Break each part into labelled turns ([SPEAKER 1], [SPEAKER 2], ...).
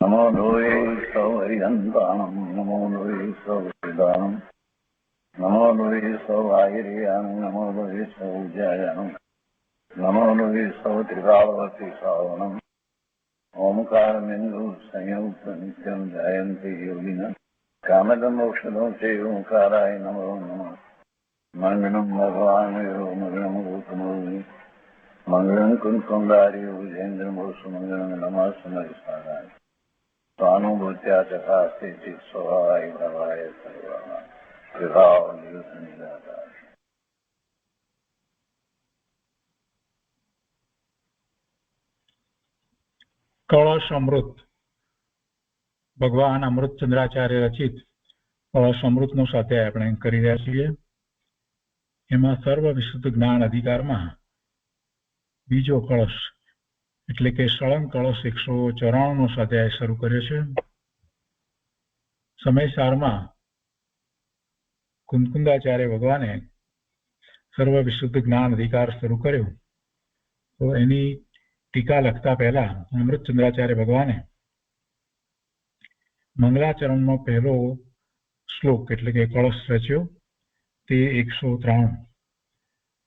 [SPEAKER 1] नमो लोये सौहरिहन्तानं नमो लोये सौहृदानं नमो लोये सौवाहिर्यानं नमो लोये सौज्यायानं नमो लोये सौत्रिकावती सावनं ओंकारमिन्दु संयुक्त नित्यं जयन्ति योगिनः कामदं मोक्षदं चैव ओंकाराय नमो नमः मङ्गलं भगवान् मङ्गलं गौतमोऽग्नि मङ्गलं कुञ्कुण्डार्य विजेन्द्रमोसुमङ्गलं नमः समरिसाराय स्वानुभूत्या चकास्ते चित् स्वभावाय भवाय सर्वाः विभाव निरुद्ध निराकार।
[SPEAKER 2] કળશ અમૃત ભગવાન અમૃતચંદ્રાચાર્ય રચિત કળશ અમૃતનો સાથે આપણે કરી રહ્યા છીએ. એમાં સર્વ વિશુદ્ધ જ્ઞાન અધિકારમાં બીજો કળશ એટલે કે સળંગ કળશ 194નો સ્વાધ્યાય શરૂ કર્યો છે. સમયસારમાં કુંદકુંદાચાર્ય ભગવાને સર્વ વિશુદ્ધ જ્ઞાન અધિકાર શરૂ કર્યો તો એની ટીકા લખતા પહેલા અમૃતચંદ્રાચાર્ય ભગવાને મંગલાચરણનો પહેલો શ્લોક એટલે કે કળશ રચ્યો તે 193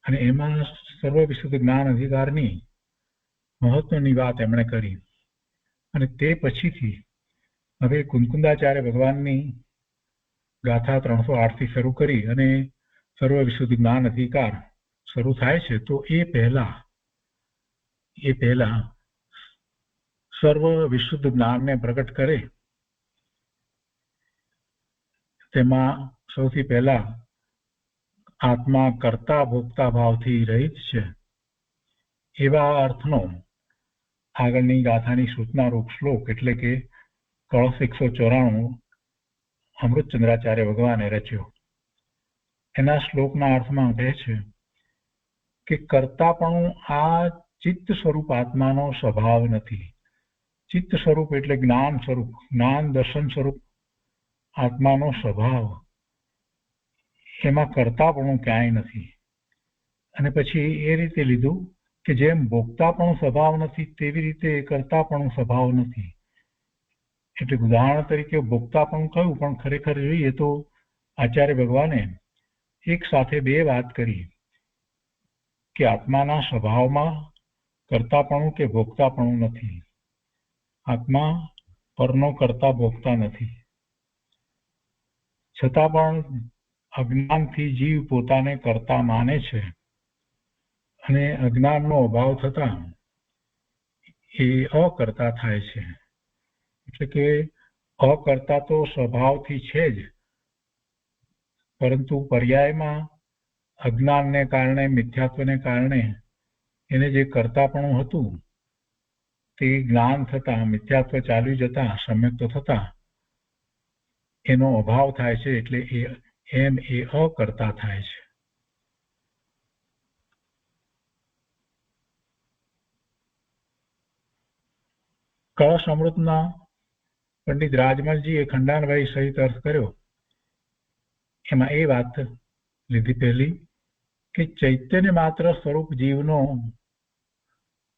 [SPEAKER 2] અને એમાં સર્વ વિશુદ્ધ જ્ઞાન અધિકારની મહત્વની વાત એમણે કરી અને તે પછીથી હવે કુંદકુંદાચાર્ય ભગવાનની ગાથા 308 થી શરૂ કરી અને સર્વ વિશુદ્ધ જ્ઞાન અધિકાર શરૂ થાય છે. તો એ પહેલા સર્વ વિશુદ્ધ જ્ઞાનને પ્રગટ કરે તેમાં સૌથી પહેલા આત્મા કર્તા ભોગતા ભાવથી રહિત છે એવા અર્થનો આગળની ગાથાની સૂચના રૂપ શ્લોક એટલે કે કળશ 194 અમૃતચંદ્રાચાર્ય ભગવાને રચ્યો. એના શ્લોકના અર્થમાં કહે છે કે કર્તાપણું આ ચિત્ત સ્વરૂપ આત્માનો સ્વભાવ નથી. ચિત્ત સ્વરૂપ એટલે જ્ઞાન સ્વરૂપ, જ્ઞાન દર્શન સ્વરૂપ આત્માનો સ્વભાવ, એમાં કર્તાપણું ક્યાંય નથી. અને પછી એ રીતે લીધું કે જેમ ભોગતાપણું સ્વભાવ નથી તેવી રીતે કર્તાપણું સ્વભાવ નથી. એટલે ઉદાહરણ તરીકે ભોગતાપણું કહ્યું, પણ ખરેખર જોઈએ તો આચાર્ય ભગવાને એક સાથે બે વાત કરી કે આત્માના સ્વભાવમાં કર્તાપણું કે ભોગતાપણું નથી. આત્મા પરનો કરતા ભોગતા નથી. છતાં પણ અજ્ઞાનથી જીવ પોતાને કરતા માને છે અને અજ્ઞાનનો અભાવ થતા એ અકર્તા થાય છે. એટલે કે અકર્તા તો સ્વભાવથી છે જ, પરંતુ પર્યાયમાં અજ્ઞાનને કારણે, મિથ્યાત્વને કારણે એને જે કર્તાપણું હતું તે જ્ઞાન થતા, મિથ્યાત્વ ચાલી જતા, સમ્યક્ત થતા એનો અભાવ થાય છે. એટલે એ અકર્તા થાય છે. કળશ અમૃતના પંડિત રાજમલજીએ ખંડાનભાઈ સહિત અર્થ કર્યો. એમાં એ વાત લીધી પહેલી કે ચૈતન્ય માત્ર સ્વરૂપ જીવનો,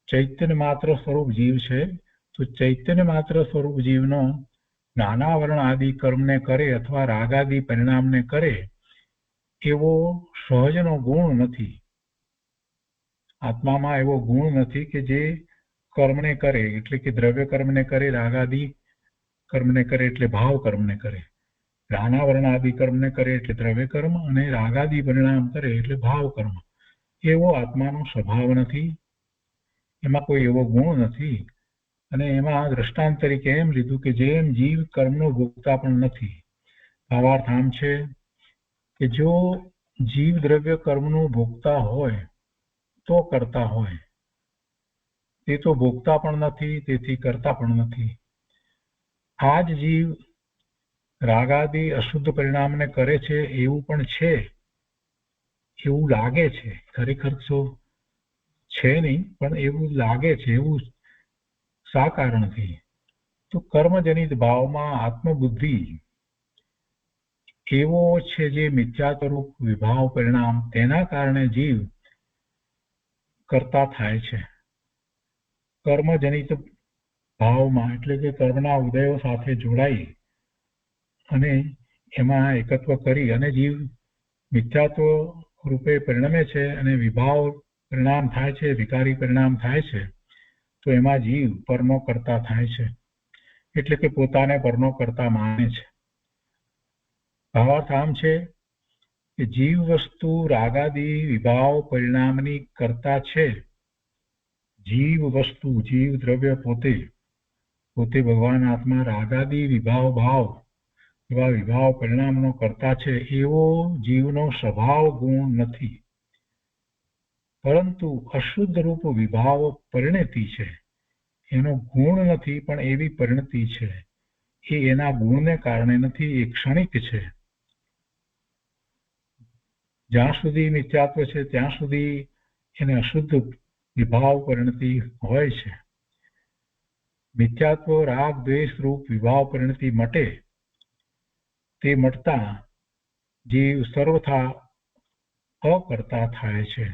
[SPEAKER 2] ચૈતન્ય માત્ર સ્વરૂપ જીવ છે તો ચૈતન્ય માત્ર સ્વરૂપ જીવનો નાનાવરણ આદિ કર્મને કરે અથવા રાગાદિ પરિણામને કરે એવો સહજનો ગુણ નથી. આત્મામાં એવો ગુણ નથી કે જે કર્મને કરે એટલે કે દ્રવ્ય કર્મને કરે, રાગાદિ કર્મને કરે એટલે ભાવ કર્મને કરે, નાનાવરણ આદિ કર્મને કરે એટલે દ્રવ્ય કર્મ, અને રાગાદિ પરિણામ કરે એટલે ભાવ કર્મ. એવો આત્માનો સ્વભાવ નથી, એમાં કોઈ એવો ગુણ નથી. અને એમાં દ્રષ્ટાંત તરીકે એમ લીધું કે જેમ જીવ કર્મનો ભોગતા પણ નથી. ભાવાર્થ આમ છે કે જો જીવ દ્રવ્ય કર્મનું ભોગતા હોય તો કરતા હોય, તે તો ભોગતા પણ નથી, તેથી કરતા પણ નથી. આ જ જીવ રાગાદિ અશુદ્ધ પરિણામને કરે છે એવું પણ છે, એવું લાગે છે. ખરેખર તો છે નહીં, પણ એવું લાગે છે. એવું શા કારણથી? તો કર્મજનિત ભાવમાં આત્મબુદ્ધિ એવો છે જે મિથ્યાસ્વરૂપ વિભાવ પરિણામ, તેના કારણે જીવ કરતા થાય છે. કર્મજનિત ભાવમાં એટલે કે કર્મના ઉદયો સાથે જોડાઈ અને એમાં એકત્વ કરી અને જીવ મિથ્યાત્વ રૂપે પરિણમે છે અને વિભાવ પરિણામ થાય છે, વિકારી પરિણામ થાય છે, તો એમાં જીવ પરનો કરતા થાય છે, એટલે કે પોતાને પરનો કરતા માને છે. ભાવાર્થ આમ છે કે જીવ વસ્તુ રાગાદી વિભાવ પરિણામની કરતા છે. જીવ વસ્તુ, જીવ દ્રવ્ય પોતે ભગવાન આત્મા રાગાદી વિભાવ ભાવ એવા વિભાવ પરિણામનો કરતા છે, એવો જીવનો સ્વભાવ ગુણ નથી, પરંતુ અશુદ્ધ રૂપ વિભાવ પરિણતિ છે. એનો ગુણ નથી, પણ એવી પરિણતિ છે. એ એના ગુણને કારણે નથી, એ ક્ષણિક છે. જ્યાં સુધી મિથ્યાત્વ છે ત્યાં સુધી એને અશુદ્ધ વિભાવ પરિણતિ હોય છે. મિથ્યાત્વ રાગ દ્વેષ રૂપ વિભાવ પરિણતિ મટે, તે મટતા જીવ સર્વથા અકર્તા થાય છે.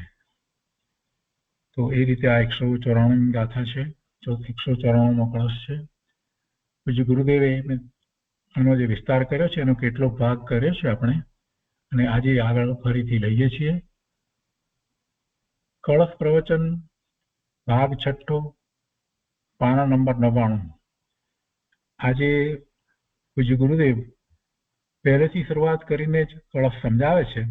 [SPEAKER 2] તો એ રીતે આ 194 ગાથા છે, 194મો કળશ છે. પછી ગુરુદેવે એનો જે વિસ્તાર કર્યો છે એનો કેટલો ભાગ કર્યો છે આપણે, અને આજે આગળ ફરીથી લઈએ છીએ. કળશ પ્રવચન ભાગ 6, પાના નંબર 99. આજે પૂજ્ય ગુરુદેવ પહેલેથી શરૂઆત કરીને જ કળશ સમજાવે છે.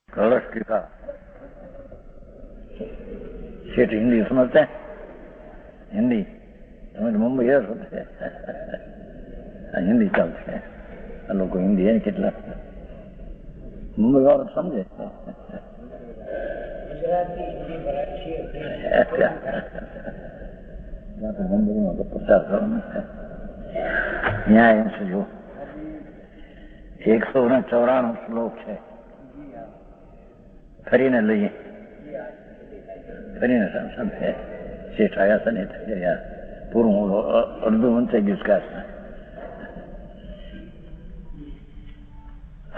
[SPEAKER 1] कलश टीका सेठ हिंदी समझते हैं? हिंदी તમે મુંબઈ હશો हिंदी ચાલશે. આ લોકો હિન્દી હે કેટલા મુંબઈ વાળો સમજે. મુંબઈમાં તો પ્રચાર કરવાનો છે. ન્યાય છે. જો 194 શ્લોક છે. ફરીને લઈએ, ફરીને સમજે. શેઠ આવ્યા છે ને પૂરું અડધું મન થઈ ગયું કાશમાં.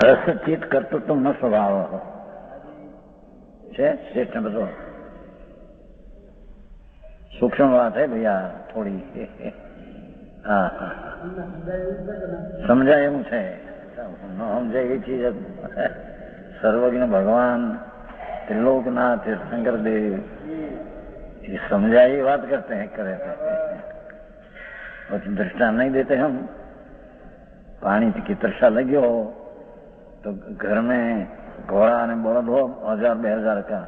[SPEAKER 1] રસચિત કર્તૃત્વ નો સ્વભાવ છે શેઠ ને બધો સૂક્ષ્મ વાત હે ભૈયા થોડી. હા હા સમજાય એવું છે, ન સમજાય એ ચીજ. સર્વજ્ઞ ભગવાન त्रिलोकनाथ तीर्थंकर देव ये समझाई बात करते हैं, करे थे और दृष्टांत नहीं देते हम. पानी की तृषा लगी हो तो घर में घोड़ा ने बलद हो 1000-2000 का,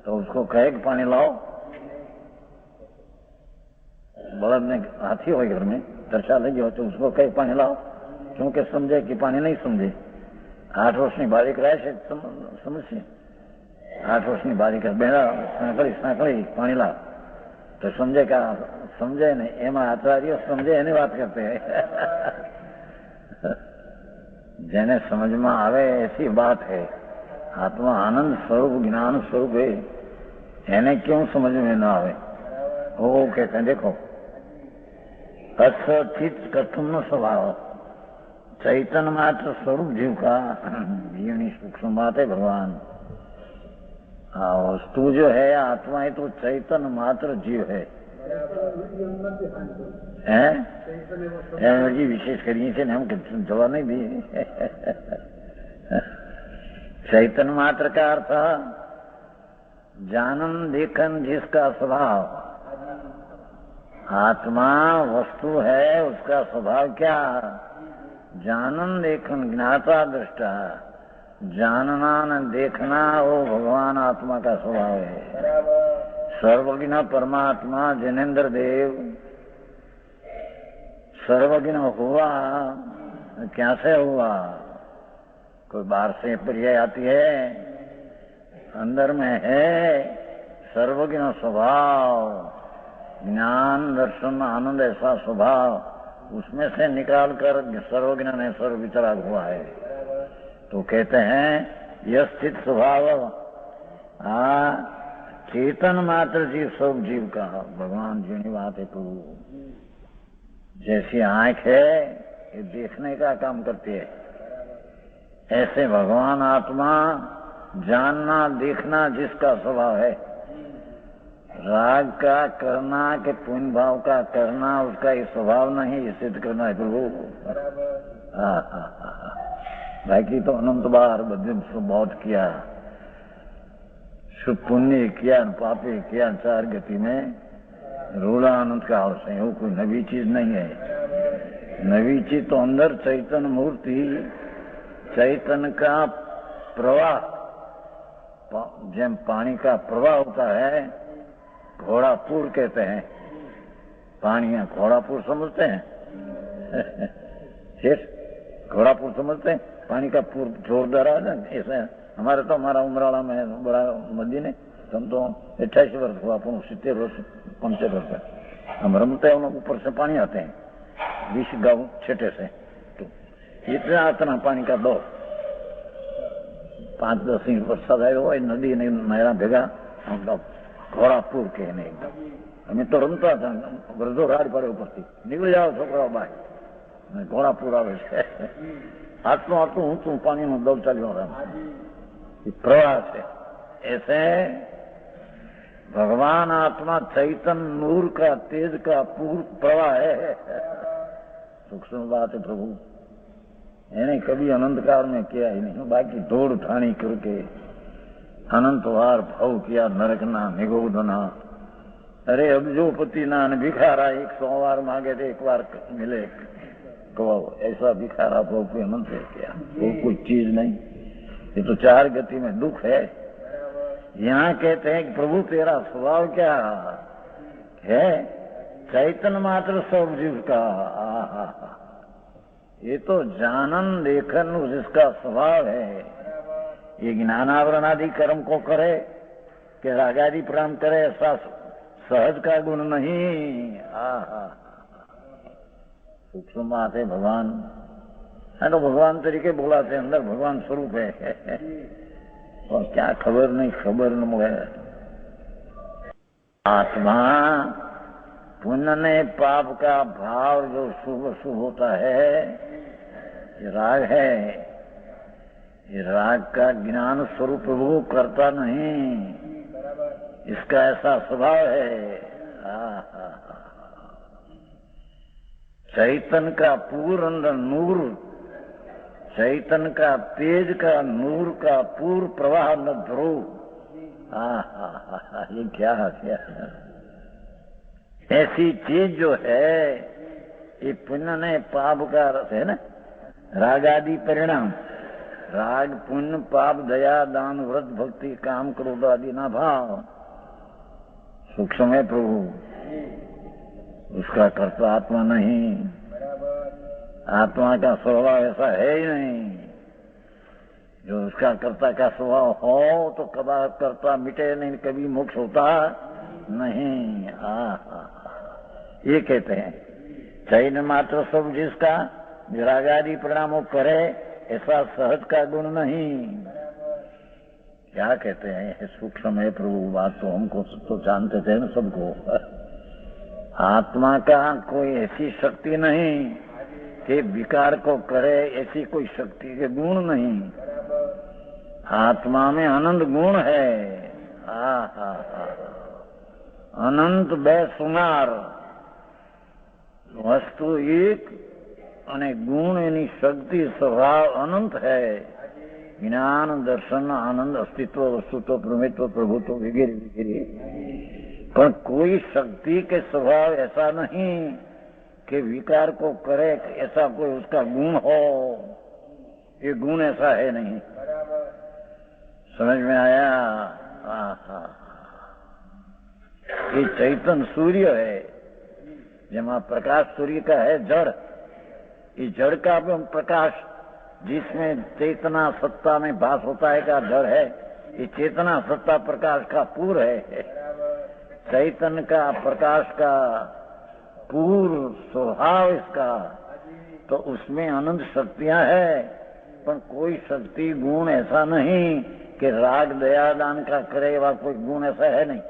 [SPEAKER 1] तो उसको कहे कि पानी लाओ. बलद ने हाथी हो घर में तृषा लगी हो तो उसको कहे पानी लाओ, क्योंकि समझे कि पानी नहीं समझे. 8 વર્ષની બાળક રહે છે સમજશે. 8 વર્ષની બાળક બેડા સાંકળી પાણી લાવ તો સમજે કે સમજે ને. એમાં આચાર્ય સમજે એની વાત કરते हैं. જેને સમજમાં આવે ऐसी बात है. आत्मा आनंद स्वरूप ज्ञान स्वरूप है, એને क्यों समझ में ना आवे. वो कहते हैं देखो असचित कथम नो स्वभाव चैतन्य मात्र स्वरूप जीव का जीवनी सूक्ष्म बात है भगवान. वस्तु जो है आत्मा है तो चैतन्य मात्र जीव है. एनर्जी विशेष करिए से हम जवाब नहीं दिए. चैतन्य मात्र का अर्थ जानन देखन जिसका स्वभाव. आत्मा वस्तु है, उसका स्वभाव क्या? जानन देखन ज्ञाता दृष्टा. जानना न देखना वो भगवान आत्मा का स्वभाव है. सर्वज्ञ परमात्मा जिनेन्द्र देव सर्वज्ञ हुआ. क्या से हुआ? कोई बाहर से पर्याय आती है, अंदर में है सर्वज्ञ स्वभाव. ज्ञान दर्शन आनंद ऐसा स्वभाव उसमें से निकाल कर सर्वज्ञ ने सर्व वितराग हुआ है. तो कहते हैं यह स्थित स्वभाव चेतन मात्र जीव सब जीव का भगवान जी ने बात है। प्रभु जैसी आंख है ये देखने का काम करती है, ऐसे भगवान आत्मा जानना देखना जिसका स्वभाव है। राग का करना के पुण्य भाव का करना उसका ये स्वभाव नहीं, ये सिद्ध करना है प्रभु। बाकी तो अनंत बार बद्रिन बहुत किया, शुभ पुण्य किया, पापे किया, चार गति में रूढ़ा अनंत काल से। वो कोई नवी चीज नहीं है। नवी चीज तो अंदर चैतन्य मूर्ति, चैतन्य का प्रवाह, जैम पानी का प्रवाह होता है, घोड़ापुर कहते हैं। पानी है घोड़ापुर समझते हैं? घोड़ापुर समझते हैं? पानी का पुर जोरदार है ना, ऐसे हमारे तो हमारा उमराड़ा में बड़ा नदी ने, हम तो 28 वर्ष हुआ, 70 वर्ष 75 वर्ष हम रमते हैं, ऊपर से पानी आते हैं 20 गाँव छेटे से, तो इतना इतना पानी का दो 5-10 इंच वर्षा થાય હોય નદી ને નહેરા ભેગા ઘોડાપુર કે ને એકદમ અમે તો રમતા હતા, વૃદ્ધો રાડ પડે ઉપરથી નીકળી જાઓ છોકરાઓ બહાર, ઘોડાપુર આવે છે, આટલું આટલું ઊંચું પાણીનું દોડ ચાલ્યો प्रवाह से। ऐसे भगवान आत्मा चैतन्य नूर का तेज का पूर्ण प्रवाह है। सूक्ष्म बात है प्रभु, मैंने कभी अनंत काल में किया ही नहीं, बाकी दौड़ ठाणी करके अनंत वार भाव किया, नरकना निगोदना। अरे अब्जोपति ना भिखारा 100 बार मांगे तो एक बार मिले, कहो ऐसा भिखारा भाव कोई अनंत किया, वो कोई चीज नहीं। ये तो चार गति में दुख है। यहाँ कहते हैं कि प्रभु तेरा स्वभाव क्या है? चैतन्य मात्र सब जीव का। ये तो जानन देखन जिसका स्वभाव है। ये ज्ञानावरण आदि कर्म को करे कि रागादि प्राण करे, ऐसा सहज का गुण नहीं। सूक्ष्म बात है। भगवान है तो भगवान तरीके बोलाते हैं, अंदर भगवान स्वरूप है और क्या खबर नहीं, खबर न मुझे। आत्मा पुण्य ने पाप का भाव जो शुभ शुभ होता है, ये राग है। ये राग का ज्ञान स्वरूप प्रभु करता नहीं, इसका ऐसा स्वभाव है। चैतन्य का पूर्ण नूर, चैतन्य का तेज का नूर का पूर्ण प्रवाह न ध्रुव। ये क्या ऐसी चीज जो है, ये पुण्य ने पाप का रस है ना, राग आदि परिणाम, राग पुण्य पाप दया दान व्रत भक्ति काम क्रोध आदि ना भाव सूक्ष्म है प्रभु, उसका कर्ता आत्मा नहीं। आत्मा का स्वभाव ऐसा है ही नहीं। जो उसका कर्ता का स्वभाव हो तो कभी कर्ता मिटे नहीं, कभी मोक्ष होता नहीं। ये कहते हैं चैतन्य मात्र सब जिसका विरागादि परिणामों करे, ऐसा सहज का गुण नहीं। क्या कहते हैं? सूक्ष्म है प्रभु, बात तो हमको तो जानते थे ना सबको। आत्मा का कोई ऐसी शक्ति नहीं कि विकार को करे, ऐसी कोई शक्ति के गुण नहीं। आत्मा में अनंत गुण है। अनंत बेसुमार वस्तु एक અને ગુણ એની શક્તિ સ્વભાવ અનંત है। જ્ઞાન દર્શન આનંદ अस्तित्व वस्तुत्व प्रमेत्व प्रभुत्व वगैरह वगैरह, पर कोई शक्ति के स्वभाव ऐसा नहीं कि विकार को करे, ऐसा कोई उसका गुण हो। ये गुण ऐसा है नहीं। समझ में आया? ये चैतन्य सूर्य है, जहाँ प्रकाश सूर्य का है जड़, ये जड़ का भी प्रकाश जिसमें चेतना सत्ता में भास होता है का जड़ है, ये चेतना सत्ता प्रकाश का पूर्व है। चैतन्य का प्रकाश का पूर्व स्वभाव इसका, तो उसमें अनंत शक्तियां है। पर कोई शक्ति गुण ऐसा नहीं कि राग दया दान का करे, एवा कोई गुण ऐसा है नहीं।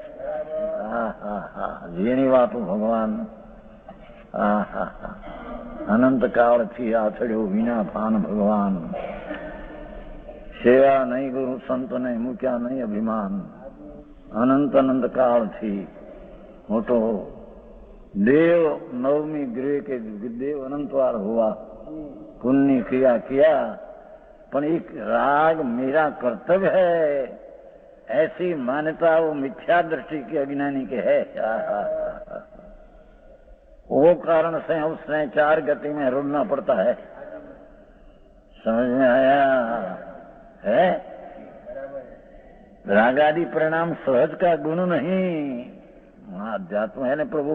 [SPEAKER 1] जेनी वातु भगवान अनंत काल थी आथड़ो विना भान भगवान, सेवा नहीं गुरु संत ने मुक्या नहीं अभिमान, अनंत अनंत काल थी मोटो देव नवमी गृह के देव अनंतवार हुआ, पुण्य क्रिया किया, पर एक राग मेरा कर्तव्य है ऐसी मान्यता वो मिथ्या दृष्टि के अज्ञानी के है। वो कारण से उसने चार गति में रुलना पड़ता है। समझ में आया है? राग आदि परिणाम सहज का गुण नहीं, अध्यात्म है न प्रभु,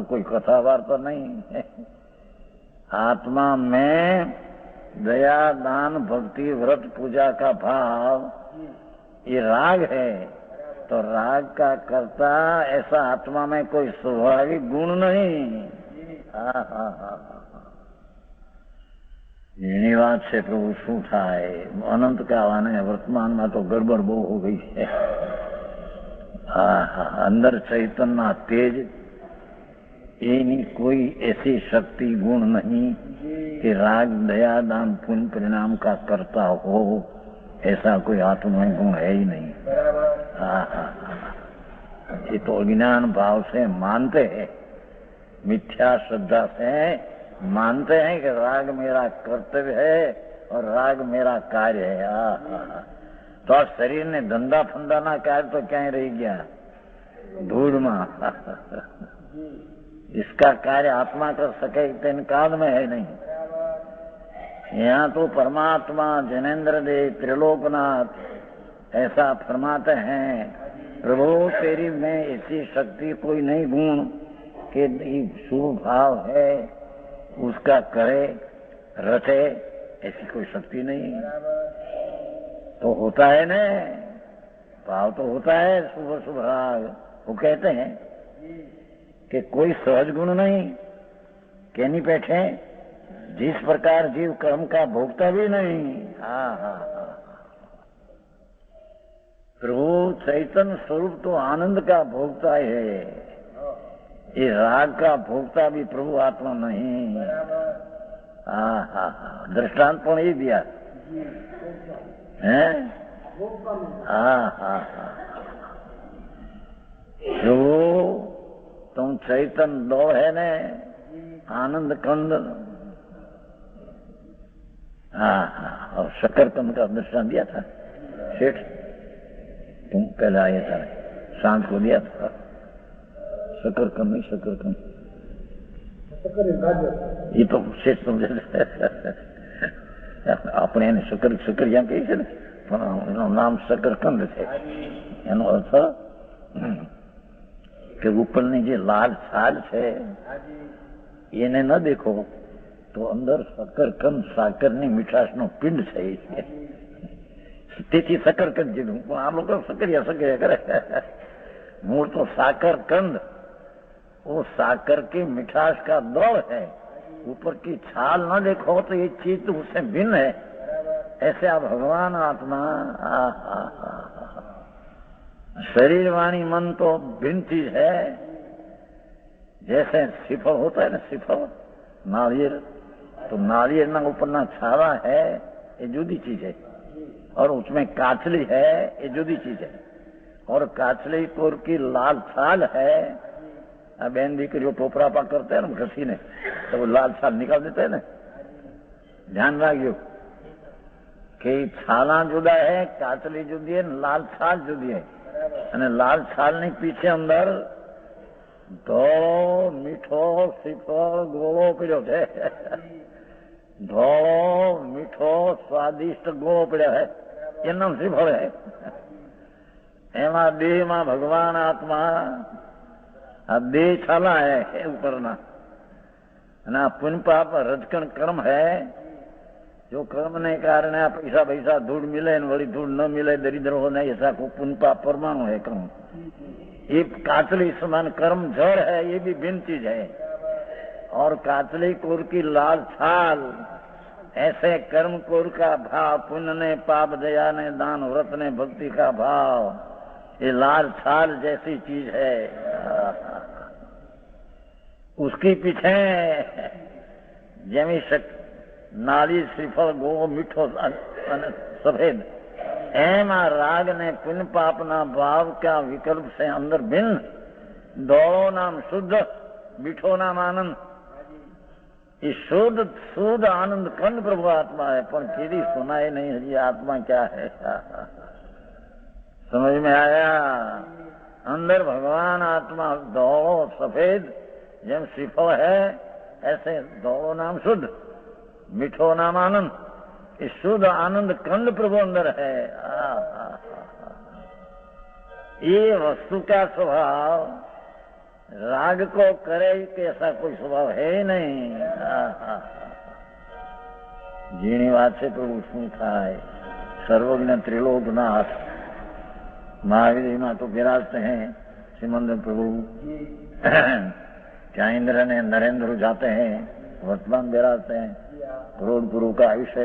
[SPEAKER 1] कोई कथा वार्ता नहीं है। आत्मा में दया दान भक्ति व्रत पूजा का भाव ये राग है, तो राग का कर्ता ऐसा आत्मा में कोई स्वाभाविक गुण नहीं। એની વાત છે પ્રભુ શું થાય, અનંત કાળને વર્તમાનમાં તો ગડબડ બહુ હો ગઈ છે। અંદર ચૈતન્ય તેજ એની કોઈ ऐसी शक्ति गुण नहीं कि राग दया दान पुण्य परिणाम का करता हो, ऐसा कोई आत्मा में गुण है ही नहीं। ये तो अज्ञान भाव से मानते हैं, मिथ्या श्रद्धा से मानते हैं कि राग मेरा कर्तव्य है और राग मेरा कार्य है। तो आ शरीर ने धंधा फंदा ना कार्य तो क्या रह गया धूल में। इसका कार्य आत्मा कर सके तेन काल में है नहीं। यहाँ तो परमात्मा जनेन्द्र देव त्रिलोकनाथ ऐसा फरमाते हैं, प्रभु तेरी में ऐसी शक्ति कोई नहीं गुण कि शुभ भाव है उसका करे रटे, ऐसी कोई शक्ति नहीं। तो होता है न भाव, तो होता है शुभ शुभ राग। वो कहते हैं कि कोई सहज गुण नहीं, कहनी बैठे जिस प्रकार जीव कर्म का भोगता भी नहीं। प्रभु चैतन्य स्वरूप तो आनंद का भोगता है, ये राग का भोगता भी प्रभु आत्मा नहीं। दृष्टांत पण ये दिया है। प्रभु तुम चैतन्य दो है ने आनंद कंद, और शकरकंद का दृष्टांत दिया था सेठ, तुम पहले आया था, शाम को दिया था। शकरकंद नहीं, शकरकंद ये तो सेठ समझे अपने शक्कर शक्करिया कही છે ને, પણ એનું નામ શકરકંદ છે। એનો અર્થ કે ઉપરની જે લાલ છાલ છે એને ન દેખો તો અંદર શકરકંદ સાકરની મીઠાશનો પિંડ છે, તેથી શકરકંદ કીધું। પણ આ લોકો શકરિયા શકરિયા કરે। મૂળ तो साकरकंद वो साकर की मिठास का दौड़ है, ऊपर की छाल न देखो तो ये चीज तो उससे भिन्न है। ऐसे आप भगवान आत्मा शरीर वाणी मन तो भिन्न चीज है। जैसे सिफल होता है ना, सिफल नारियल, तो नारियल ना ऊपर ना छाला है, ये जुदी चीज है, और उसमें काचली है, ये जुदी चीज है। और काचली कोर की लाल छाल है, बहन दीकरी टोपरा पा करते हैं ना घसी ने, तो वो लाल छाल निकाल देते हैं ना। ध्यान रखियो कि छाला जुदा है, काचली जुदी है, लाल छाल जुदी है। અને લાલ છાલ ની પીછે અંદર ધોળો મીઠો શ્રીફળ ગોળો પડ્યો છે। ધોળો મીઠો સ્વાદિષ્ટ ગોળો પડ્યો है, એ નામ શ્રીફળ है। એમાં દેહ માં ભગવાન આત્મા, આ દેહ છાલા है ઉપરના, અને આ પુण्य पाप रजकण कर्म है। जो कर्म ने कारण पैसा पैसा धूल मिले वही धूल न मिले, दरिद्र हो नहीं, ऐसा को पुण्य पाप परमाणु है कर्म। ये काचली समान कर्म जड़ है, ये भी भिन्न चीज है। और काचली कोर की लाल छाल ऐसे कर्म कोर का भाव, पुण्य ने, पाप दया ने, दान व्रत ने, भक्ति का भाव, ये लाल छाल जैसी चीज है। उसके पीछे जेमी नाली श्रीफल गो मीठो सफेद, एमा राग ने पुण्य पापना भाव क्या विकल्प से अंदर भिन्न, दौड़ो नाम शुद्ध, मीठो नाम आनंद। ये शुद्ध आनंद खंड प्रभु आत्मा है, पर कभी सुनाई नहीं हजी आत्मा क्या है। समझ में आया? अंदर भगवान आत्मा दौड़ो सफेद जेम श्रीफल है, ऐसे दौड़ो नाम शुद्ध, मीठो नाम आनंद। इस शुद्ध आनंद खंड प्रभु अंदर है। ये वस्तु का स्वभाव राग को करे कि ऐसा कोई स्वभाव है ही नहीं। जीनी बात से प्रभु શું થાય? सर्वज्ञ त्रिलोकनाथ महावीर मां तो विराजते हैं सिमंदर प्रभु। क्या इंद्र ने नरेंद्र जाते हैं, वर्तमान विराजते हैं, करोड़ गुरु का आयुष्य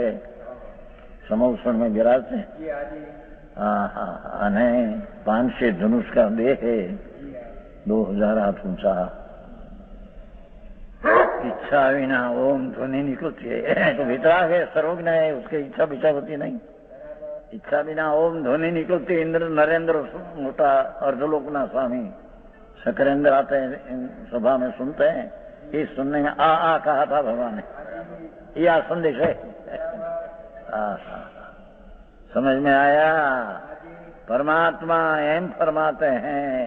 [SPEAKER 1] समोषण में विराजते हैं। અને 500 धनुष का देह है, 2000 हाथ ऊंचा। इच्छा विना ओम ध्वनि निकलती है तो वितराग है, सर्वज्ञ है, उसके इच्छा बिच्छा होती नहीं। इच्छा बिना ओम ध्वनि निकलती। इंद्र नरेंद्र मोटा अर्धलोकना स्वामी शकरेंद्र आते हैं सभा में, सुनते हैं। ये सुनने में आ कहा था भगवान ने, यह संदेश है। समझ में आया? परमात्मा एम फरमाते हैं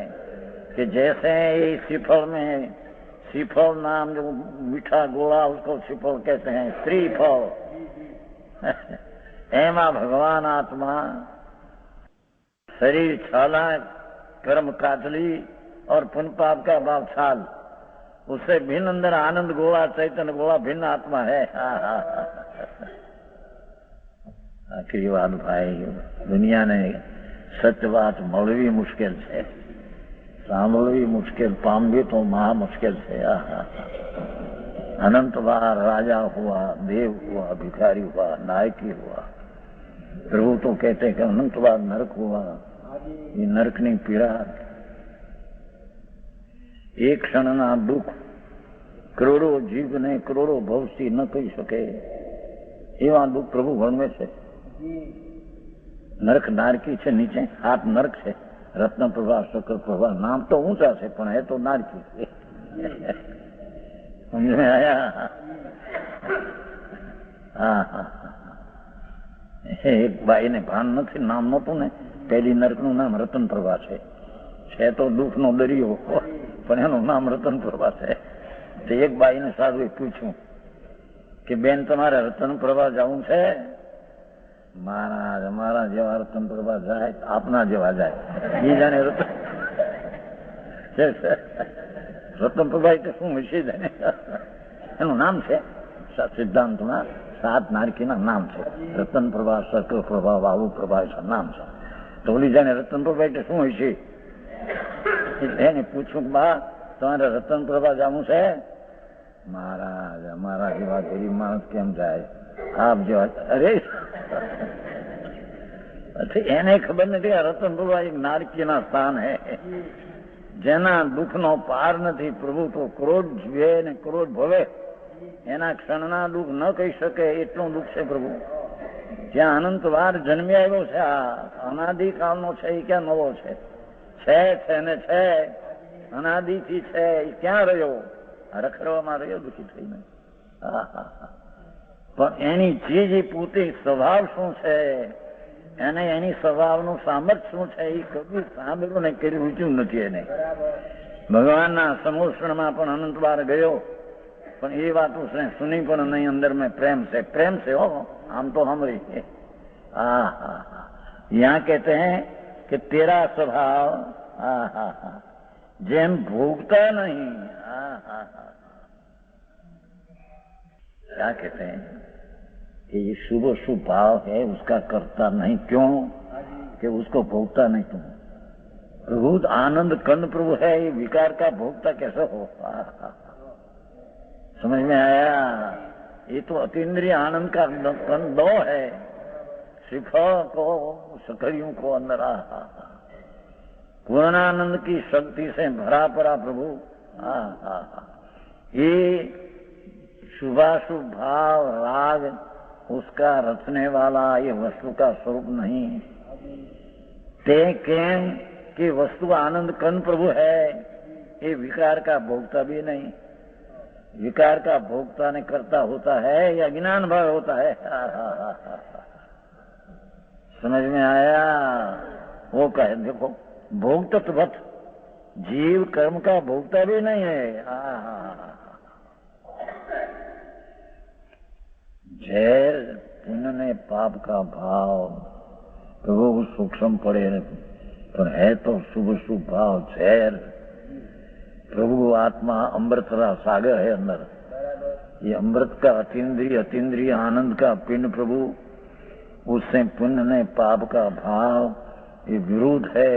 [SPEAKER 1] कि जैसे ये श्रीफल में, श्रीफल नाम जो मीठा गोला उसको श्रीफल कहते हैं, श्रीफल। एमा भगवान आत्मा शरीर छाला, कर्म काटली और पुण्य पाप का भाव छाल, उससे भिन्न अंदर आनंद गोला, चैतन्य गोला भिन्न आत्मा है। आखिरी बात भाई, दुनिया ने सच बात મળવી મુશ્કેલ છે, સાંભળવી મુશ્કેલ, પામવી तो મહા मुश्किल છે। अनंत बार राजा हुआ, देव हुआ, भिखारी हुआ, नायकी हुआ। प्रभु तो कहते हैं कि अनंत बार नरक हुआ। ये नरक नहीं पीड़ा, एक क्षणना दुख करोड़ों जीव ने करोड़ों भवથી न કહી શકે એવા दुख प्रभु વર્ણવે છે। नरक नारकी છે, નીચે હાથ નરક છે। रत्न प्रभा, शकर प्रभा, नाम तो ऊंचा है पर है तो नारकी છે। समझ में आया? एक बाई ने भान નથી, नाम नહોતું ને, પહેલી નરકનું નામ રતન પ્રભા છે તો દુઃખનો દરિયો, પણ એનું નામ રતન પ્રભા છે। તો એક બાઈને સાધુએ પૂછ્યું કે બેન તમારે રતન પ્રભા જવું છે? મહારાજ અમારા જેવા રતન પ્રભા જાય, આપના જેવા જાય, બીજાને રતન પ્રભા એટલે શું હશે? એનું નામ છે સિદ્ધાંતમાં 7 નારકીના નામ છે। રતન પ્રભા, શક્ર પ્રભા, વાયુ પ્રભા, એસા નામ છે। તો ઓલી જાણે રતન પ્રભા એટલે શું હશે? એને પૂછ્યું, બા તમારે રતન પ્રભા જવું છે? મહારાજ અમારા જેવા ગરીબ માણસ કેમ જાય, આપ જેવા। અરે એને ખબર નથી કે રતન પ્રભા એક નારકીના સ્થાન હે, જેના દુઃખનો પાર નથી। પ્રભુ તો ક્રોધ જીવે ને ક્રોધ ભવે, એના ક્ષણના દુઃખ ન કહી શકે એટલું દુઃખ છે પ્રભુ। જ્યાં અનંત વાર જન્મી આવ્યો છે, આ અનાદિકાળનો છે, એ ક્યાં નવો છે? છે ને છે, અનાદિથી છે, એ ક્યાં રહ્યો? રખડવામાં રહ્યો દુઃખી થઈને। પણ એની જે પોતે સ્વભાવ શું છે, એને એની સ્વભાવનું સામર્થ્ય શું છે, એ કદી સાંભળ્યું ને કરી રૂચ્યું નથી એને। ભગવાનના સમોષણમાં પણ અનંત વાર ગયો, પણ એ વાત उसने सुनी પણ नहीं। अंदर में प्रेम से हो, हम तो हम रही। यहाँ कहते हैं कि तेरा स्वभाव जेम भोगता नहीं। क्या कहते हैं कि ये शुभ शुभ भाव है, उसका करता नहीं। क्यों? कि उसको भोगता नहीं तुम। प्रभु आनंद कंद प्रभु है, ये विकार का भोगता कैसे हो? समझ में आया? ये तो अतीन्द्रिय आनंद का दो है, शिखा को सकरियों को अंदर पूर्णानंद की शक्ति से भरा पड़ा प्रभु। ये शुभाशुभ भाव राग उसका रचने वाला ये वस्तु का स्वरूप नहीं। ते केम कि वस्तु आनंद कन प्रभु है, ये विकार का भोक्ता भी नहीं। विकार का भोक्ता ने करता होता है या ज्ञान भाव होता है? समझ में आया? वो कहे देखो भोक्तत्वत, जीव कर्म का भोक्ता भी नहीं है। जैर पुण्य ने पाप का भाव तो वो सूक्ष्म पड़े, पर है तो शुभ शुभ भाव जैर। प्रभु आत्मा अमृत का सागर है अंदर, ये अमृत का अतीन्द्रिय आनंद का पिंड प्रभु, उससे पुण्य ने पाप का भाव, ये विरोध है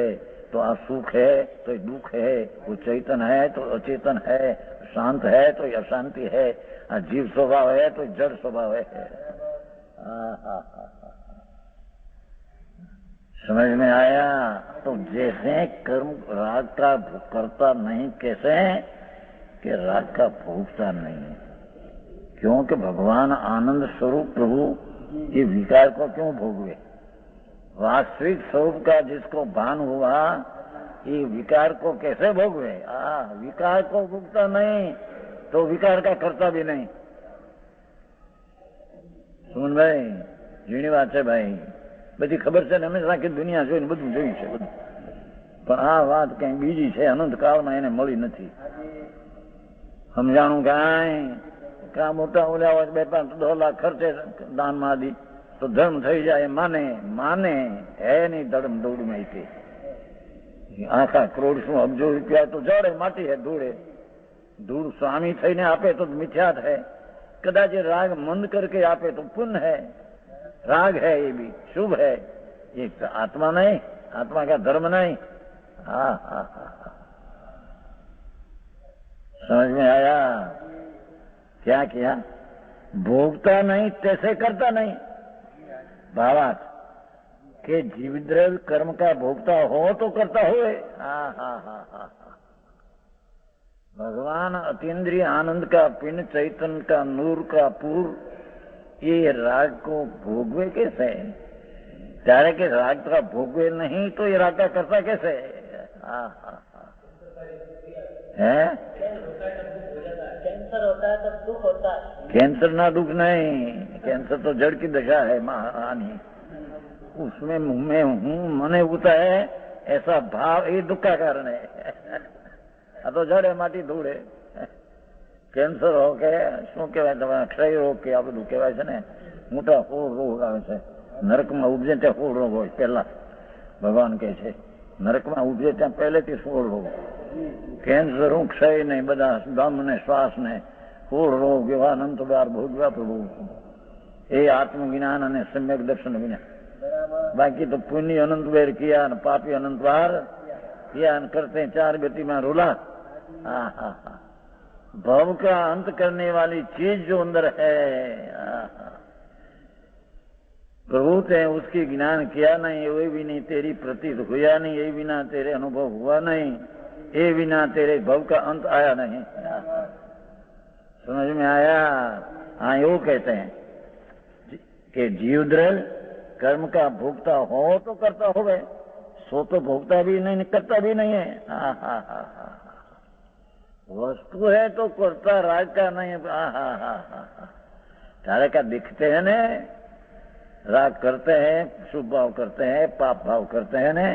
[SPEAKER 1] तो असुख है तो दुख है, वो चैतन है तो अचेतन है, शांत है तो अशांति है, जीव स्वभाव है तो जड़ स्वभाव है। समझ में आया? तो जैसे कर्म राग का करता नहीं, कैसे कि राग का भोगता नहीं, क्योंकि भगवान आनंद स्वरूप प्रभु ये विकार को क्यों भोगवे? वास्तविक स्वरूप का जिसको भान हुआ ये विकार को कैसे भोगवे? विकार को भोगता नहीं तो विकार का करता भी नहीं। सुन भाई, झीणी बात है भाई, बધી ખબર છે ને, અમે આખી દુનિયા જોઈને બધું જોયું છે બધું, પણ આ વાત કઈ બીજી છે, અનંત કાળમાં એને મળી નથી સમજાણું કાંઈ। કા મોટા ઓલા હોય 2-5 લાખ ખર્ચે દાનમાં આદિ તો ધર્મ થઈ જાય, માને માને હે નહીં ધર્મ દોડમાં તે આખા કરોડ શું અબજો રૂપિયા તો જડે માટી હે ધૂળે, ધૂળ સ્વામી થઈને આપે તો મિથ્યા થાય, કદાચ રાગ મંદ करके આપે तो पुण्य है, राग है ये भी शुभ है, ये आत्मा नहीं, आत्मा का धर्म नहीं। समझ में आया? क्या किया? भोगता नहीं तैसे करता नहीं, भावार्थ के जीवद्रव्य कर्म का भोगता हो तो करता हुए। भगवान अतीन्द्रिय आनंद का पिंड, चैतन्य का नूर का पूर, ये राग को भोगवे कैसे? ત્યારે કે રાગ का भोगवे नहीं तो ये राग का करता कैसे है?
[SPEAKER 3] कैंसर होता है तो दुख होता है,
[SPEAKER 1] कैंसर ना दुख नहीं, कैंसर तो जड़ की दशा है महारानी, उसमें मुंह में हूँ मने होता है ऐसा भाव, ये दुख का कारण है। तो जड़े माटी धूड़े કેન્સર હો કે શું કહેવાય તમારે ક્ષય રોગ કે આ બધું કહેવાય છે ને, મોટા હોળ રોગ આવે છે નરકમાં ઉપજે ત્યાં હોળ રોગ હોય પહેલા, ભગવાન કહે છે નરકમાં ઉપજે ત્યાં પહેલેથી હોળ રોગ, કેન્સર હું ક્ષય નહીં, બધા દમ ને શ્વાસ ને હોળ રોગ એવા અનંત બાર ભોગવ્યા પ્રભુ। એ આત્મજ્ઞાન અને સમ્યક દર્શન વિના, બાકી તો પુણ્ય અનંત વેર કિયા અને પાપી અનંત વાર किया करते 4 गति में रुला। भव का अंत करने वाली चीज जो अंदर है प्रभु ते उसकी ज्ञान किया नहीं, ये भी नहीं तेरी प्रतीत हुआ नहीं, ये बिना तेरे अनुभव हुआ नहीं, ये बिना तेरे भव का अंत आया नहीं। समझ में आया? हाँ, यो कहते हैं कि जीवद्रव्य कर्म का भोगता हो तो करता हो गए, सो तो भोगता भी नहीं करता भी नहीं है। वस्तु है तो करता राग का नहीं है। तारे का दिखते हैं ने, राग करते हैं, शुभ भाव करते हैं, पाप भाव करते हैं ने,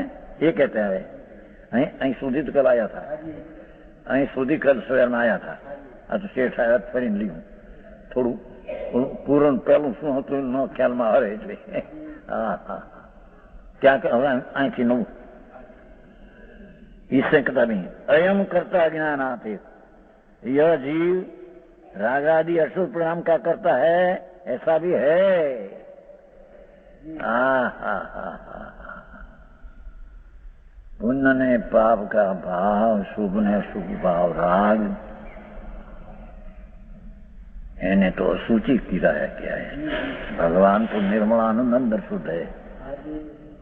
[SPEAKER 1] ये कहते हैं। अहीं સુધી તો કલ આયા था, અહીં સુધી કલ સવારમાં આયા था। આ તો શેઠ આયા ફરીને લીધું, થોડું પૂરણ પહેલું શું હતું ન ખ્યાલમાં આવે એટલે क्या હવે અહીંથી નવું इससे कथा नहीं। अयम करता ज्ञान आते, यह जीव राग आदि असुर परिणाम का करता है, ऐसा भी है। पुण्य ने पाप का भाव, शुभ ने शुभ भाव राग, એને તો असूचि किराया क्या है। भगवान तो निर्मलानंद अंदर शुद्ध है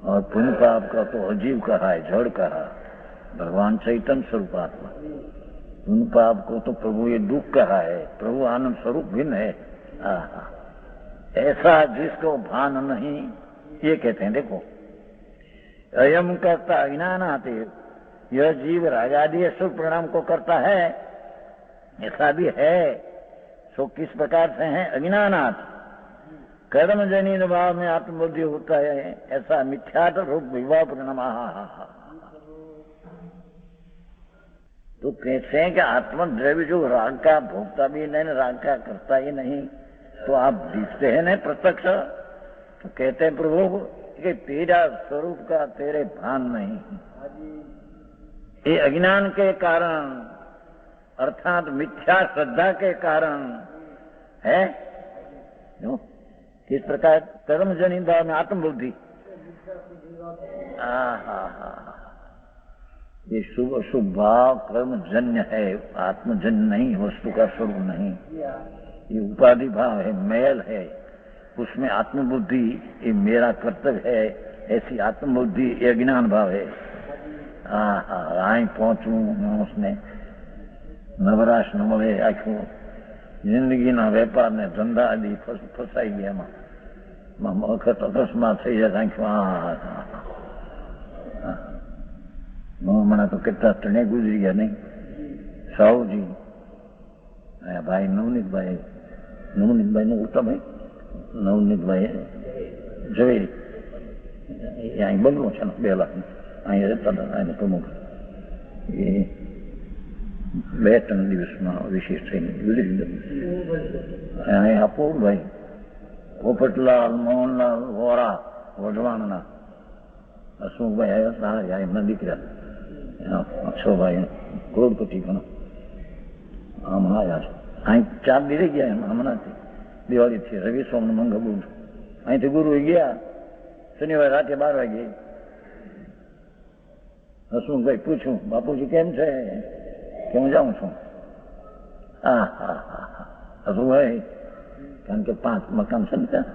[SPEAKER 1] और पुण्य पाप का तो अजीव कहा है, जड़ कहा। भगवान चैतन्य स्वरूप आत्मा, पुण्य पाप को तो प्रभु ये दुख कहा है, प्रभु आनंद स्वरूप भिन्न है। ऐसा जिसको भान नहीं, ये कहते हैं देखो अयम करता अज्ञानाते, यह जीव रागादि असुर परिणाम को करता है, ऐसा भी है। सो किस प्रकार से है? अज्ञानात, कर्म जनित भाव में आत्मबुद्धि होता है, ऐसा मिथ्यात रूप विवाह परिणाम। तो कहते हैं कि आत्मद्रव्य जो राग का भोगता भी नहीं, राग का करता ही नहीं, तो आप दिखते हैं ना प्रत्यक्ष। तो कहते हैं प्रभु कि तेरा स्वरूप का तेरे भान नहीं, ये अज्ञान के कारण अर्थात मिथ्या श्रद्धा के कारण है। किस प्रकार? कर्म जनित भाव में आत्मबुद्धि। ये शुभ अशुभ भाव कर्म जन्य है, आत्मजन्य नहीं, वस्तु का स्वरूप नहीं। ये उपाधि भाव है, मैल है, उसमें आत्मबुद्धि, ये मेरा कर्तव्य है, ऐसी आत्मबुद्धि ये अज्ञान भाव है। आई पहुंचू उसने नवराश न મળે, આખું જિંદગીના વેપાર ને ધંધા આદિ ફસાઈ ગયા એમાં વખત અકસ્માત થઈ જાય હમણાં તો કેટલા ત્રણે ગુજરી ગયા નહીં। સાહુજી ભાઈ નવનીતભાઈ નું ઉત્તમ ભાઈ નવનીતભાઈ જોઈ અહીં બંગલો છે ને 2 લાખ અહીં રહેતા હતા, અહીં પ્રમુખ એ 2-3 દિવસમાં વિશેષ થઈને ગુજરી ગયા। અહીં અપૂરભાઈ પોપટલાલ મોહનલાલ વોરા વઢવાણના હસમુખભાઈ આવ્યા હતા, એમના દીકરા અક્ષરભાઈ કરોડપતિ ઘણો આમ આવ્યા છે। અહીં 4 દી રહી ગયા એમ હમણાંથી દિવાળીથી રવિ સોમ મંગળ બુધ અહીંથી ગુરુ ગયા શનિવાર રાતે 12 વાગે। હસમુખભાઈ પૂછ્યું બાપુજી કેમ છે કે હું જાઉં છું। હસમુખભાઈ કારણ કે 5 મકાન છે ને ત્યાં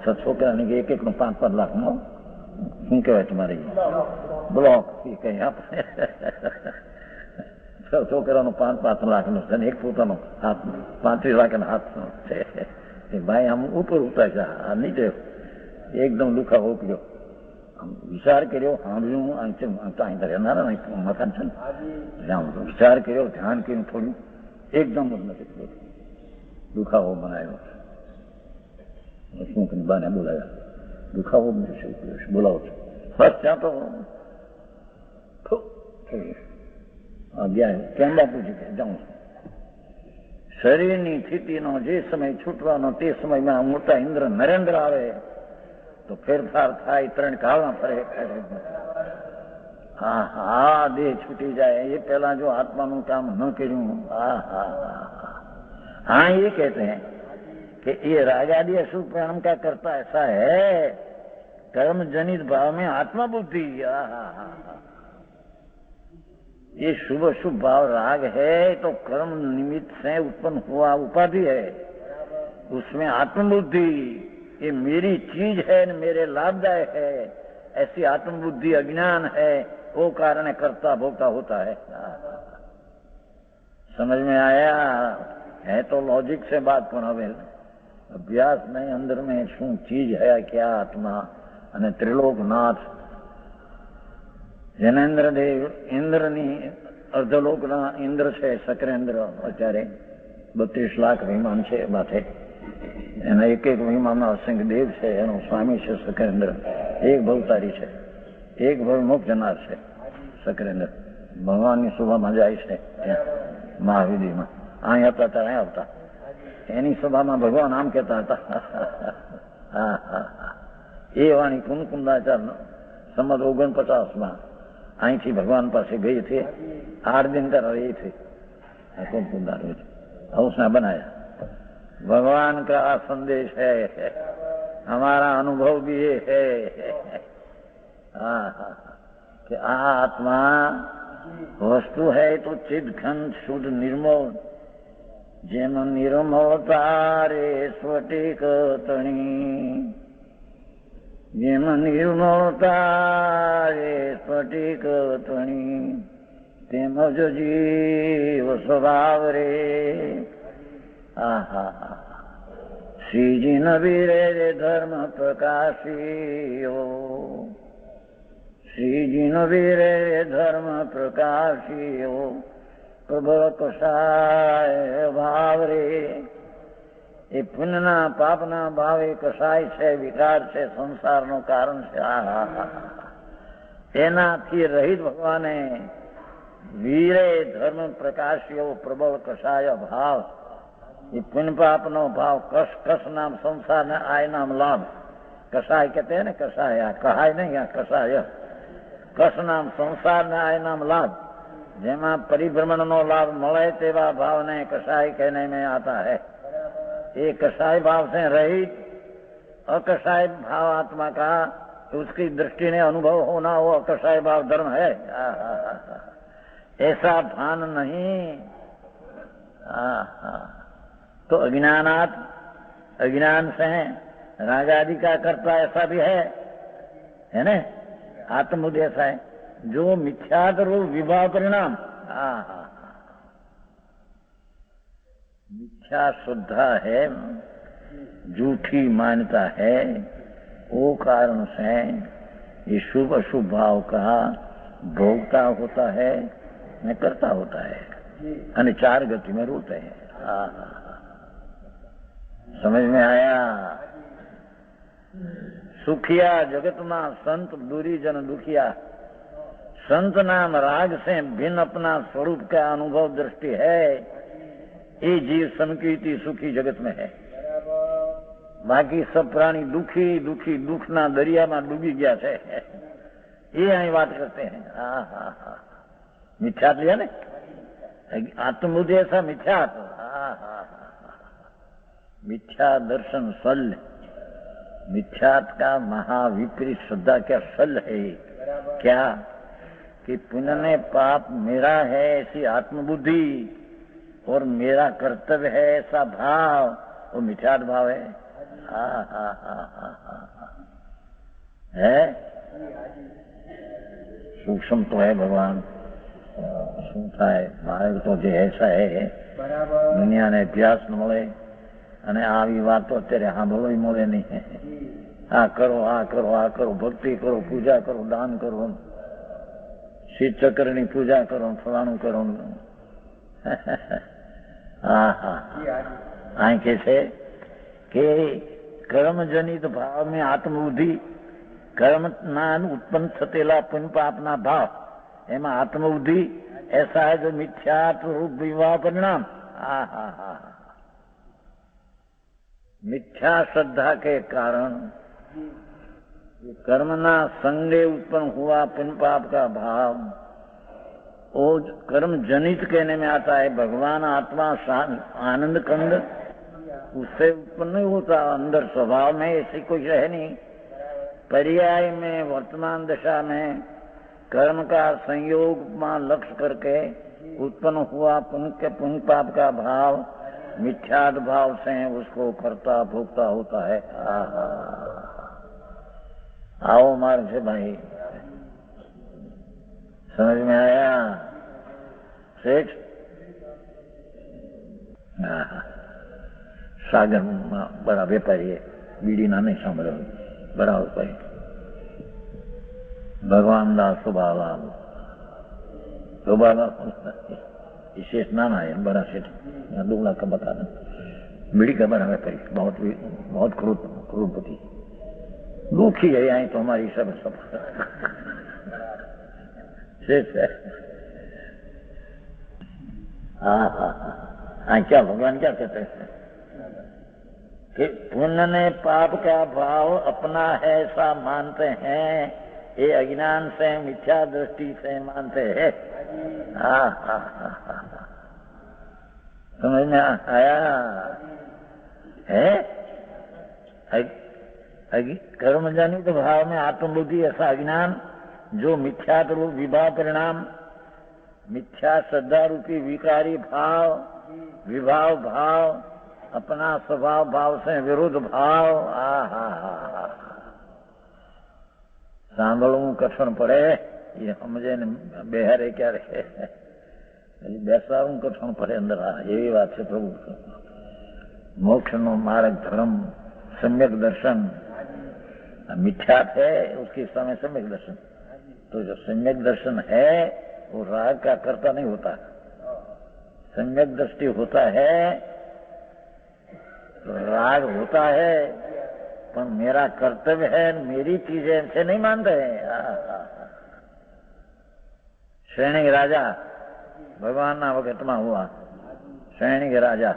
[SPEAKER 1] 7 છોકરાને કે એક નો 5-5 લાખનો શું કહેવાય તમારે બ્લોક એ કઈ આપણે 6 છોકરાનો 5-5 લાખનો છે ને એક પોતાનો હાથ 35 લાખનો હાથનો છે। એ ભાઈ આમ ઉપર ઉતાર છે, આ નીચે એકદમ દુખાવો કર્યો, વિચાર કર્યો, સાંભળ્યું અહીં રહેનારા મકાન છે ને વિચાર કર્યો, ધ્યાન કર્યું થોડું, એકદમ જ નથી દુખાવો બનાવ્યો। શું કરી બાને બોલાવ્યા, દુખાવો બોલાવો છો બસ ત્યાં તો ગયા કેમ બાપુજી કે જાઉં છું। શરીરની સ્થિતિનો જે સમય છૂટવાનો તે સમયમાં મોટા ઇન્દ્ર નરેન્દ્ર આવે તો ફેરફાર થાય, 3 કાળમાં ફરે। દેહ છૂટી જાય એ પહેલા જો આત્માનું કામ ન કર્યું। ये कहते हैं कि ये रागादि अशुभ परिणाम का करता ऐसा है, कर्म जनित भाव में आत्मा बुद्धि। ये शुभ अशुभ भाव राग है तो कर्म निमित्त से उत्पन्न हुआ उपाधि है, उसमें आत्मबुद्धि ये मेरी चीज है न मेरे लाभदायक है, ऐसी आत्मबुद्धि अज्ञान है, वो कारण कर्ता भोक्ता होता है। समझ में आया? है तो लॉजिक से बात, पण હવે અભ્યાસ નહીં અંદર में શું ચીજ है क्या आत्मा અને ત્રિલોકનાથ જનેન્દ્ર દેવ ઇન્દ્રની અર્ધલોકના ઇન્દ્ર છે શકરેન્દ્ર, અત્યારે 32 લાખ વિમાન છે માથે, એના એક વિમાનમાં અસંખ્ય દેવ છે, એનો સ્વામી છે શકરેન્દ્ર, એક ભવતારી છે, એક ભવ મુક્ત જનાર છે શકરેન્દ્ર, ભગવાનની સભામાં જાય છે ત્યાં મહાવિધિમાં। અહીં હતા ત્યારે અહીં આવતા, એની સભામાં ભગવાન આમ કહેતા હતા। એ વાણી કુંકુંદાચાર સંમત 49માં અહીંથી ભગવાન પાસે ગઈ थी, 8 दिन का रही थी कुंकुंदा रोज, उसने बनाया। भगवान का संदेश है, हमारा अनुभव भी ये है कि आत्मा वस्तु है तो चिद घन शुद्ध निर्मल, જેમ નિર્મળતા રે સ્ફટિક તણી, જેમ નિર્મળતા રે સ્ફટિક તણી, તેમજ જીવ સ્વભાવ રે. આહા શ્રીજી નબીરે રે ધર્મ પ્રકાશીઓ, શ્રીજી નબીરે રે ધર્મ પ્રકાશીઓ, પ્રબળ કસાય ભાવ રે. એ પુણ્યના પાપના ભાવે કસાય છે, વિકાર છે, સંસારનું કારણ છે. એનાથી રહિત ભગવાને વીરે ધર્મ પ્રકાશીઓ પ્રબળ કસાય ભાવ. એ પુण्य पाप नो भाव कस कस नाम संसार ने आय नाम लाभ. कसाय कहते हैं ना, कसाय कहाय नहीं, यहाँ कसाय. कस नाम संसार ने आय नाम लाभ, जेमा परिभ्रमण नो लाभ મળે તેવા भाव ने कसाय कहने में आता है. ये कसाय भाव से रहित अकसाय भाव आत्मा का उसकी दृष्टि ने अनुभव होना, वो अकसाय भाव धर्म है. ऐसा भान नहीं. तो अज्ञानात, अज्ञान से राग आदि का करता ऐसा भी है ना. आत्मबुद्ध ऐसा है जो मिथ्यात रूप विभाव परिणाम. मिथ्या शुद्धा है, झूठी मान्यता है, वो कारण से ये शुभ अशुभ भाव का भोगता होता है, न करता होता है, અને चार गति में रूप है. समझ में आया. सुखिया जगत में संत दूरी जन दुखिया. संत नाम राग से भिन्न अपना स्वरूप का अनुभव दृष्टि है, ये जीव संकीर्ति सुखी जगत में है. बाकी सब प्राणी दुखी दुखी दुख ना दरिया में डूबी गया है. ये અહીં बात करते हैं. मिथ्यात लिया ने आत्मबुद्धि ऐसा मिथ्यात. मिथ्या दर्शन शल्य. मिथ्यात का महाविपरीत श्रद्धा क्या शल्य है. क्या कि पुण्य ने पाप मेरा है ऐसी आत्मबुद्धि और मेरा कर्तव्य है ऐसा भाव, वो मिथ्यात भाव है. है सूक्ष्म तो है भगवान. શું થાય મારે તો જે ऐसा है દુનિયાને અભ્યાસ ન મળે અને આવી વાતો અત્યારે સાંભળવી મળે નહીં. આ કરો આ કરો આ કરો, ભક્તિ કરો, પૂજા કરો, દાન કરો, શીત ચક્રની પૂજા કરો, ફલાણું કરો. આ કે છે કે કર્મજનિત ભાવ में આત્મબુદ્ધિ, કર્મ ના ઉત્પન્ન થતેલા પુણ્ય પાપના ભાવ एमा आत्मबुद्धि ऐसा है जो मिथ्यात्व रूप विवाह परिणाम. मिथ्या श्रद्धा के कारण कर्मना संगे उत्पन्न हुआ पुण्य पाप का भाव वो कर्म जनित कहने में आता है. भगवान आत्मा आनंद कंद उससे उत्पन्न नहीं होता. अंदर स्वभाव में ऐसी कोई है नहीं. पर्याय में वर्तमान दशा में कर्म का संयोग में लक्ष्य करके उत्पन्न हुआ पुण्य पाप का भाव मिथ्यात भाव से उसको करता भोगता होता है. आओ मार्ग से भाई, समझ में आया सेठ. सागर में बड़ा व्यापारी है, बीड़ी ना नहीं सांभळ्यो, बड़ा व्यापारी. भगवान दास सुबालाल विशेष नाम है. बड़ा सेठ 2 लाख का बता दें. बीड़ी का बड़ा व्यापारी, बहुत क्रूरपति, दुखी है. यहाँ तो हमारी सब सेठ है. हाँ क्या भगवान क्या कहते हैं कि पुण्य ने पाप का भाव अपना है ऐसा मानते हैं, ये अज्ञान से मिथ्या दृष्टि से मानते हैं. समझ में आया है. कर्म जनित भाव में आत्मबुद्धि ऐसा अज्ञान जो मिथ्या रूप विभाव परिणाम, मिथ्या श्रद्धा रूपी विकारी भाव विभाव भाव, अपना स्वभाव भाव से विरुद्ध भाव, સાંભળવું કઠણ પડે એ સમજે ને બેહારે ક્યારે બેસાડવું કઠણ પડે અંદર. એવી વાત છે પ્રભુ. मोक्ष नो मार्ग धर्म सम्यक दर्शन, मिथ्या है उसके समय सम्यक दर्शन. तो जो सम्यक दर्शन है वो राग का कर्ता नहीं होता. सम्यक दृष्टि होता है तो राग होता है, पर मेरा कर्तव्य है, मेरी चीज है, ऐसे नहीं मानते हैं. श्रेणी राजा भगवान ना वक्त में हुआ. श्रेणी के राजा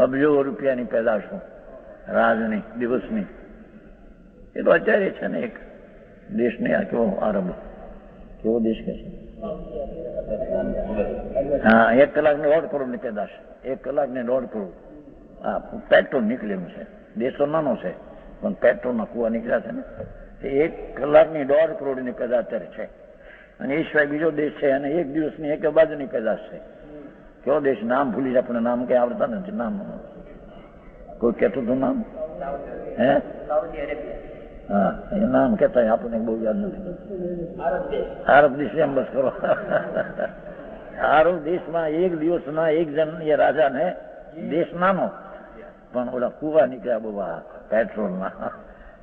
[SPEAKER 1] અબજો રૂપિયાની પેદાશો રાજની દિવસની. એ તો અત્યારે છે ને એક દેશને આ કેવો આરંભ, કેવો દેશ કે છે. હા, 1 કલાકને 1.5 કરોડની પેદાશ, 1 કલાકને 1.5 કરોડ. હા, પેટ્રોલ નીકળેલું છે. દેશ તો નાનો છે પણ પેટ્રોલના કુવા નીકળ્યા છે ને. 1 કલાકની 1.5 કરોડની પેદાશ અત્યારે છે. અને એ સિવાય બીજો દેશ છે અને 1 દિવસની 1 બાજુની પેદાશ છે. क्यों देश नाम भूली जाए, अपने नाम के आवड़ता नहीं. नाम कोई कहते तो नाम है, हाँ ये नाम कहता है आपने बहुत याद नहीं. अरब देश एम बस करो. अरब देश में 1 दिवस ना 1 जन ये राजा ने देश नानो पण ओला कुवा निकळ्या बाबा पेट्रोल ना.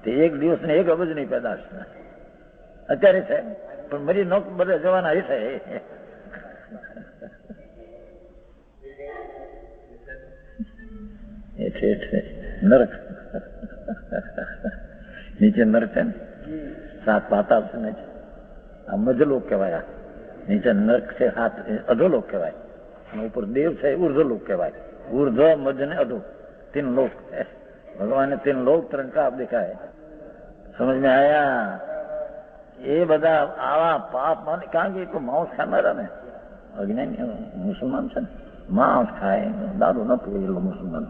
[SPEAKER 1] ते 1 दिवस ने 1 अबज ની પેદાશ અત્યારે છે પણ મરી નોક બધે જવાના હશે. नरक नीचे नरक है, 7 पाताल से नीचे मध्यलोक कहवाया. नीचे नरक से 7 अधोलोक कहवाय. ऊपर देव से ऊर्ध्वलोक कहवाय. ऊर्ध्व मध्य ने अधो 3 लोक है. भगवान ने 3 लोक 3 का आप देखा है. समझ में आया? ये बदा आवा पाप मान કારણ કે માંસ ખાનારા ને અજ્ઞાની મુસલમાન છે ને, માંસ ખાય, દારૂ ન પીવે એટલો મુસલમાન,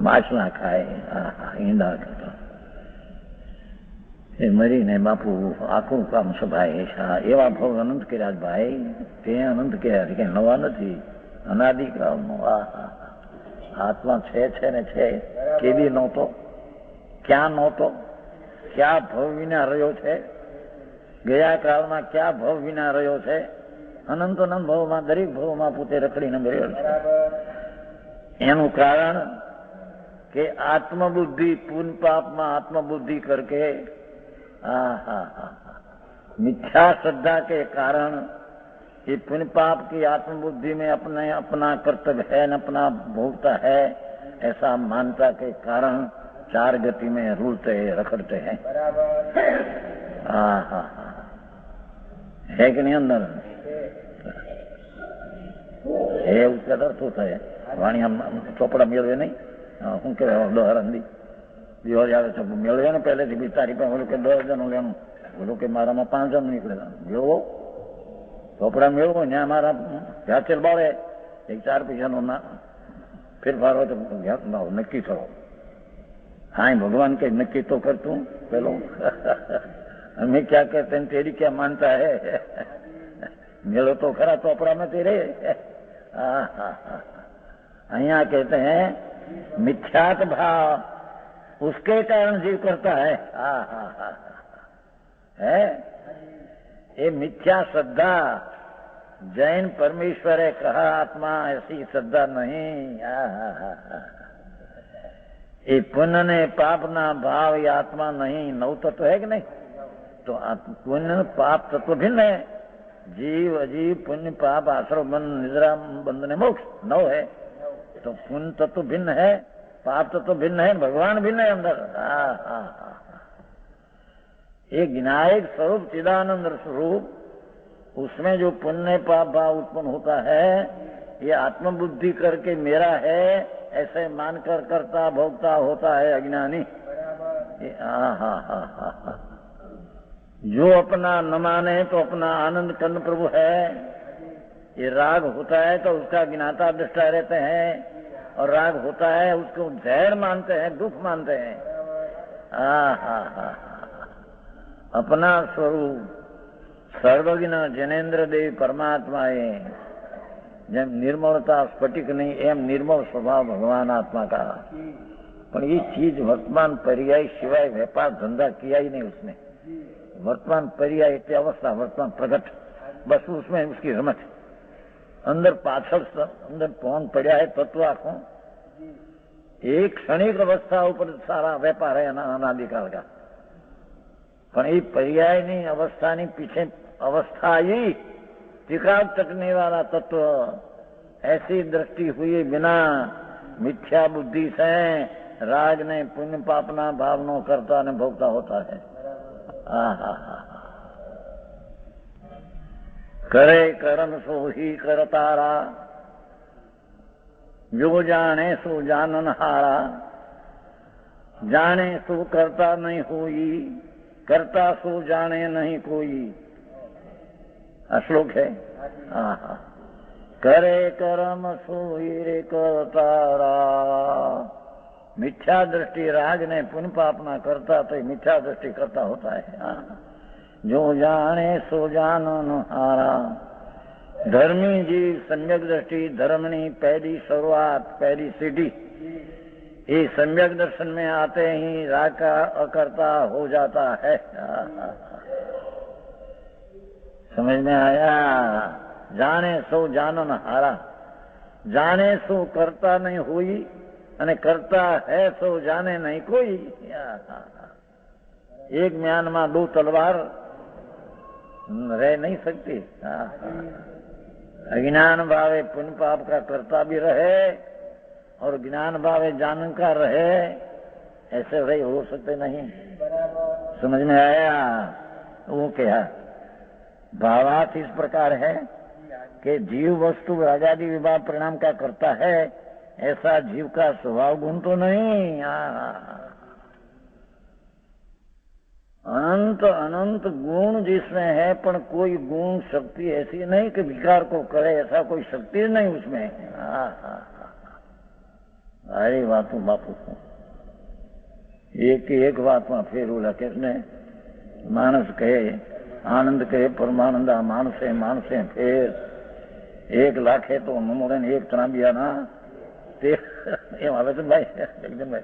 [SPEAKER 1] માછલા ખાય, ઈંડા ખાતા. એ મરીને બાપુ આખું કામ સભાય. એવા ભાવ અનંત કર્યા ભાઈ, તે અનંત કર્યા કે નવા નથી, અનાદિકાળનો. આત્મા છે ને છે. કેદી નહોતો, ક્યાં નહોતો, ક્યા ભવ વિના રહ્યો છે, ગયા કાળમાં ક્યાં ભવ વિના રહ્યો છે. અનંત અનંત ભવમાં દરેક ભવમાં પોતે રખડીને રહ્યો છે. એનું કારણ કે आत्मबुद्धि पुण्य पाप में आत्मबुद्धि करके मिथ्या श्रद्धा के कारण ये पुण्य पाप की आत्मबुद्धि में अपने अपना कर्तव्य है न अपना भोगता है ऐसा मानता के कारण 4 गति में रूलते रखड़ते हैं. है कि नहीं अंदर है उसका अर्थ होता है. वाणी हम ચોપડા મેળવે નહીં, શું કહેવાય, દોહરંદી દિવસ આવે છે મેળવે ને પહેલેથી બી તારી પાસે ઓલું કે 10 જણનું લેવાનું, ઓલું કે મારામાં 5 જણ નીકળેલા મેળવો. ચોપડા મેળવો ત્યાં મારા વ્યાચેલ બાળે 1-4 પૈસાનો ના ફેરફાર હોય તો નક્કી કરો. હા, ભગવાન કે નક્કી તો કરતું પેલો. हमें क्या कहते हैं, तेरी क्या मानता है. मेलो तो खरा चौपड़ा में तेरे. यहाँ कहते हैं मिथ्यात भाव उसके कारण जीव करता है. है ये मिथ्या श्रद्धा. जैन परमेश्वर है कहा आत्मा ऐसी श्रद्धा नहीं. ये पुण्य ने पाप ना भाव ये आत्मा नहीं. 9 तत्व है कि नहीं? तो पुण्य पाप तत्व भिन्न है. जीव अजीव पुण्य पाप आश्रव बंध निद्रा बंध ने मोक्ष 9 है. तो पुण्य तत्व भिन्न है, पाप तत्व भिन्न है, भगवान भिन्न है अंदर. एक विनायक स्वरूप चिदानंद स्वरूप, उसमें जो पुण्य पाप भाव उत्पन्न होता है ये आत्मबुद्धि करके मेरा है ऐसे मानकर करता भोगता होता है अज्ञानी. जो अपना न माने तो अपना आनंद कर्ण प्रभु है. ये राग होता है तो उसका ज्ञाता दृष्टा रहते हैं, और राग होता है उसको जहर मानते हैं, दुख मानते हैं. अपना स्वरूप सर्वज्ञ जनेन्द्र देव परमात्मा है. જેમ નિર્મળતા સ્ફટિક નહીં એમ નિર્મળ સ્વભાવ ભગવાન आत्मा का। पर ये चीज वर्तमान पर्याय सिवाय व्यापार धंधा किया ही नहीं उसने। वर्तमान पर्याय इतनी अवस्था वर्तमान प्रकट, बस उसमें उसकी रमत। अंदर पाछड़ अंदर पौन पड़ा है तत्व आखों, एक क्षणिक अवस्था ऊपर सारा व्यापार है अनादिकाल का। पर ये पर्याय नहीं अवस्था नहीं, पीछे अवस्था ही टिकाव तकने वाला तत्व, ऐसी दृष्टि हुई बिना मिथ्या बुद्धि से राग ने पुण्य पापना भावनो करता ने भोगता होता है। करे करन सो ही करतारा, जो जाने सो जानन हारा, जाने सो करता नहीं हुई, करता सो जाने नहीं कोई। श्लोक है। करे कर्म सोई रे करतारा, मिथ्या दृष्टि राग ने पुण्य पापना करता तो मिथ्या दृष्टि करता होता है। जो जाने सो जानन हारा, धर्मी जीव सम्यक दृष्टि धर्मनी पहली शुरुआत पहली सीढ़ी, ये सम्यक दर्शन में आते ही राग का अकर्ता हो जाता है। समझ में आया? जाने सो जानन हारा, जाने सो करता नहीं हुई અને करता है सो जाने नहीं कोई। एक म्यान में दो तलवार रह नहीं सकती। अज्ञान भावे पुण्य पाप का करता भी रहे और ज्ञान भावे जानन का रहे, ऐसे रहे हो सकते नहीं। समझ में आया? वो क्या भावार्थ इस प्रकार है कि जीव वस्तु राजादि विभाग परिणाम का करता है, ऐसा जीव का स्वभाव गुण तो नहीं। अनंत अनंत गुण जिसमें है, पर कोई गुण शक्ति ऐसी नहीं कि विकार को करे, ऐसा कोई शक्ति नहीं उसमें। अरे बातों बापू एक बात में फिर बोला किसने मानस कहे आनंद कहे परमानंद मानसे मानसे फिर 1 लाख है तो मोड़े एक तरह भी आना एम આવે છે ભાઈ જગદનભાઈ,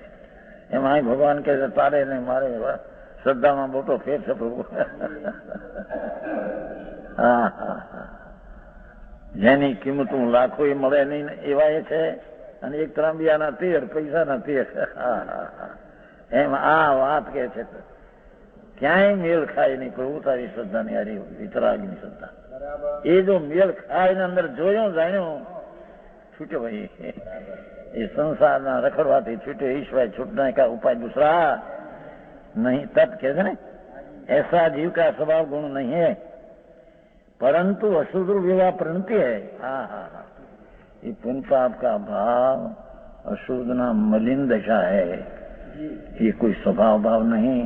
[SPEAKER 1] એમ આ ભગવાન કે તારે ને મારે શ્રદ્ધામાં મોટો ફેર છે પ્રભુ। જેની કિંમતું લાખો એ મળે નહીં એવા એ છે, અને એક ત્રાંબિયાના તેર પૈસાના તેર। એમ આ વાત કે છે ક્યાંય મેળ ખાય નહીં પ્રભુ તારી શ્રદ્ધાની હારી વિતરાગની શ્રદ્ધા। એ જો મેળ ખાય ને અંદર જોયો જાણ્યો छूटे भाई, ये संसार ना रखड़वाती छूटे, ईश्वर छूटने का उपाय दूसरा नहीं। तब कहते हैं ऐसा जीव का स्वभाव गुण नहीं है, परंतु अशुद्ध विवाह प्रणति है। ये पुण्य पाप का भाव अशुद्ध ना मलिन दशा है, ये कोई स्वभाव भाव नहीं।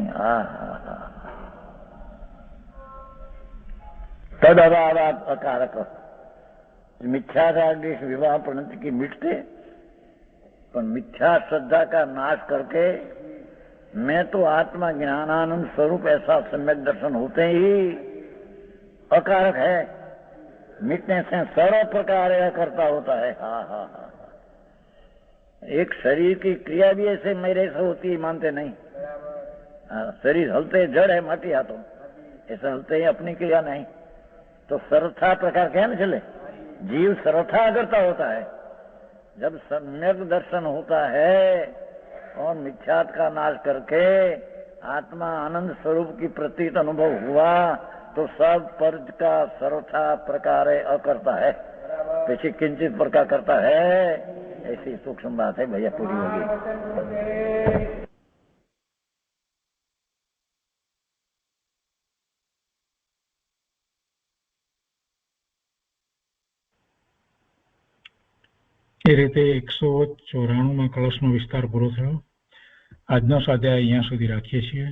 [SPEAKER 1] तद अभावात अकारक, मिथ्या राग विवाह प्रणति की मिटते, पर मिथ्या श्रद्धा का नाश करके मैं तो आत्मा ज्ञानानंद स्वरूप ऐसा सम्यक दर्शन होते ही अकारक है, मिटने से सर्व प्रकार करता होता है। एक शरीर की क्रिया भी ऐसे मेरे से होती है मानते नहीं। शरीर हलते जड़ है माटी हाथों, ऐसा हलते ही अपनी क्रिया नहीं, तो सर्वथा प्रकार क्या न चले, जीव सर्वथा करता होता है। जब सम्यक दर्शन होता है और मिथ्यात का नाश करके आत्मा आनंद स्वरूप की प्रतीत अनुभव हुआ, तो सब पर्ज का सर्वथा प्रकार अकर्ता है, पीछे किंचित प्रकार करता है। ऐसी सूक्ष्म बात है भैया, पूरी होगी।
[SPEAKER 2] એ રીતે 194માં કળશનો વિસ્તાર પૂરો થયો। આજનો સ્વાધ્યાય અહીંયા સુધી રાખીએ છીએ।